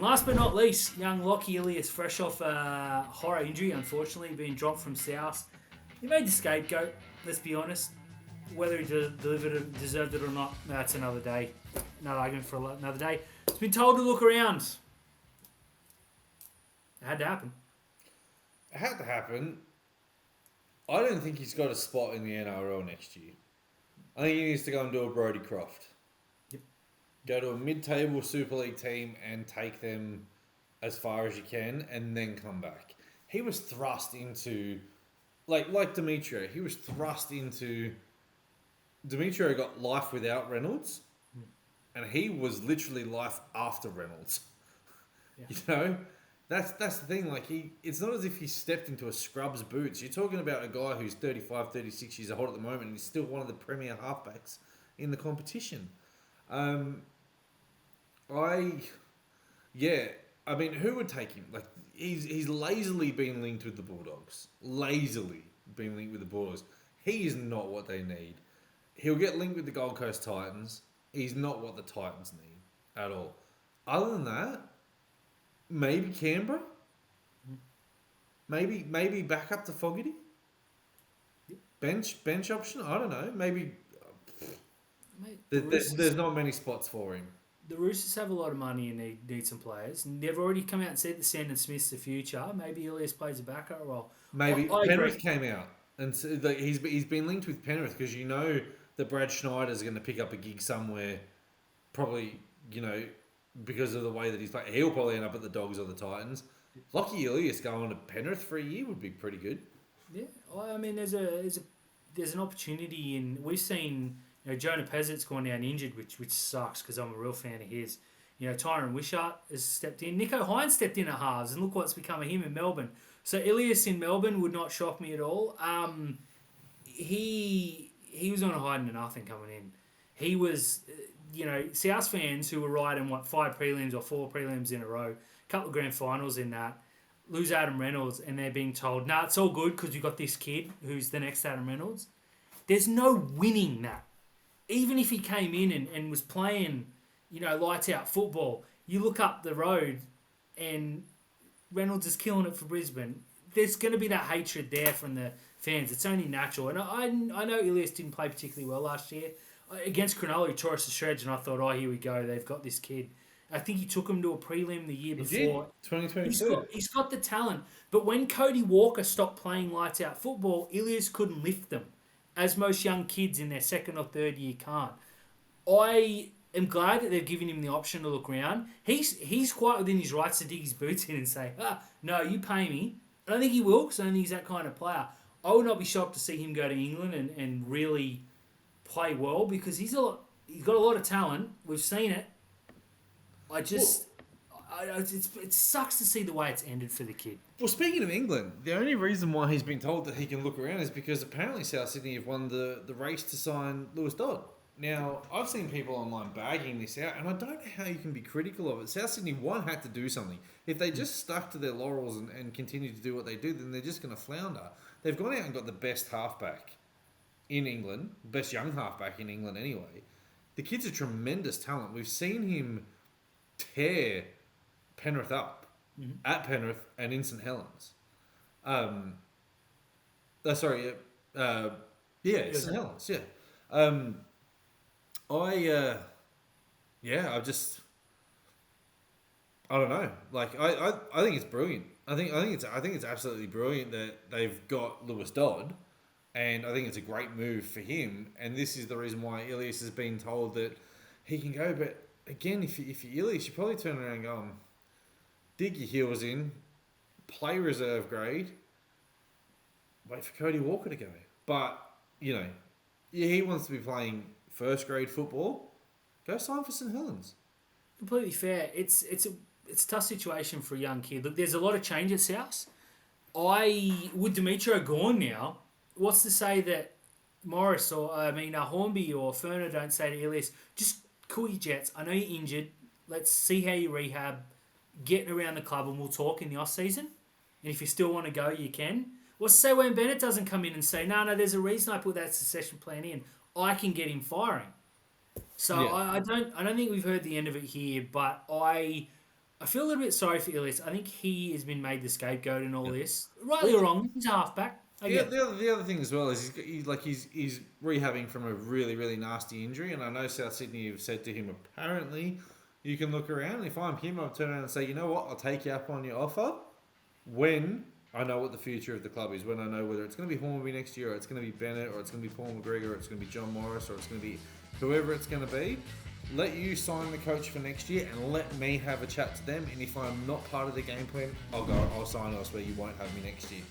And last but not least, young Lockie Ilias, fresh off a horror injury, unfortunately, being dropped from South. He made the scapegoat, let's be honest. Whether he delivered it, deserved it or not, that's another day. Another argument for another day. He's been told to look around. It had to happen. It had to happen. I don't think he's got a spot in the NRL next year. I think he needs to go and do a Brodie Croft. Yep. Go to a mid-table Super League team and take them as far as you can and then come back. He was thrust into... Like Demetrio. He was thrust into... Demetrio got life without Reynolds. And he was literally life after Reynolds. Yeah. You know? That's the thing. Like it's not as if he stepped into a scrub's boots. You're talking about a guy who's 35, 36 years old at the moment, and he's still one of the premier halfbacks in the competition. I mean, who would take him? Like he's lazily been linked with the Bulldogs. Lazily been linked with the Bulldogs. He is not what they need. He'll get linked with the Gold Coast Titans. He's not what the Titans need at all. Other than that. Maybe Canberra. Maybe back up to Fogarty. Bench option. I don't know. Maybe. Mate, there's not many spots for him. The Roosters have a lot of money and need some players. And they've already come out and said that Sandon Smith's the future. Maybe Ilias plays a backup role. Maybe Penrith came out and so he's been linked with Penrith because you know that Brad Schneider's going to pick up a gig somewhere. Probably because of the way that he's playing. He'll probably end up at the Dogs or the Titans. Lockie Ilias going to Penrith for a year would be pretty good. Yeah, I mean, there's an opportunity in. We've seen Jonah Pezzett's gone down injured, which sucks because I'm a real fan of his. Tyron Wishart has stepped in. Nicho Hines stepped in at halves, and look what's become of him in Melbourne. So Ilias in Melbourne would not shock me at all. He was on a hiding to nothing coming in. He was. South fans who were riding 5 prelims or 4 prelims in a row, a couple of grand finals in that, lose Adam Reynolds and they're being told, nah, it's all good because you got this kid who's the next Adam Reynolds. There's no winning that. Even if he came in and was playing, lights out football, you look up the road and Reynolds is killing it for Brisbane. There's going to be that hatred there from the fans. It's only natural. And I know Ilias didn't play particularly well last year. Against Cronulla, he tore us to shreds, and I thought, here we go. They've got this kid. I think he took him to a prelim the year before. 2022. He's got the talent. But when Cody Walker stopped playing lights-out football, Ilias couldn't lift them, as most young kids in their second or third year can't. I am glad that they've given him the option to look around. He's quite within his rights to dig his boots in and say, no, you pay me. I don't think he will, because I don't think he's that kind of player. I would not be shocked to see him go to England and really... play well because he's got a lot of talent. We've seen it. It sucks to see the way it's ended for the kid. Well, speaking of England, the only reason why he's been told that he can look around is because apparently South Sydney have won the race to sign Lewis Dodd. Now, I've seen people online bagging this out, and I don't know how you can be critical of it. South Sydney, had to do something. If they just stuck to their laurels and continued to do what they do, then they're just going to flounder. They've gone out and got the best halfback in England, best young halfback in England anyway. The kid's a tremendous talent. We've seen him tear Penrith up at Penrith and in St Helens. St Helens, yeah. I don't know. Like I think it's brilliant. I think it's absolutely brilliant that they've got Lewis Dodd. And I think it's a great move for him. And this is the reason why Ilias has been told that he can go. But again, if you're Ilias, you probably turn around and go, dig your heels in, play reserve grade, wait for Cody Walker to go. But, he wants to be playing first grade football. Go sign for St Helens. Completely fair. It's a tough situation for a young kid. Look, there's a lot of change at South. With Demetrio gone now, what's to say that Morris Hornby or Ferner don't say to Ilias, just cool your jets. I know you're injured. Let's see how you rehab. Get around the club and we'll talk in the off-season. And if you still want to go, you can. What's to say when Bennett doesn't come in and say, no, there's a reason I put that succession plan in. I can get him firing. So yeah. I don't think we've heard the end of it here, but I I feel a little bit sorry for Ilias. I think he has been made the scapegoat in all this. Rightly or wrong, he's a halfback. The other thing as well is he's rehabbing from a really, really nasty injury, and I know South Sydney have said to him, apparently, you can look around. If I'm him, I'll turn around and say, you know what, I'll take you up on your offer when I know what the future of the club is, when I know whether it's going to be Hornby next year, or it's going to be Bennett, or it's going to be Paul McGregor, or it's going to be John Morris, or it's going to be whoever it's going to be. Let you sign the coach for next year and let me have a chat to them. And if I'm not part of the game plan, I'll sign elsewhere. You won't have me next year.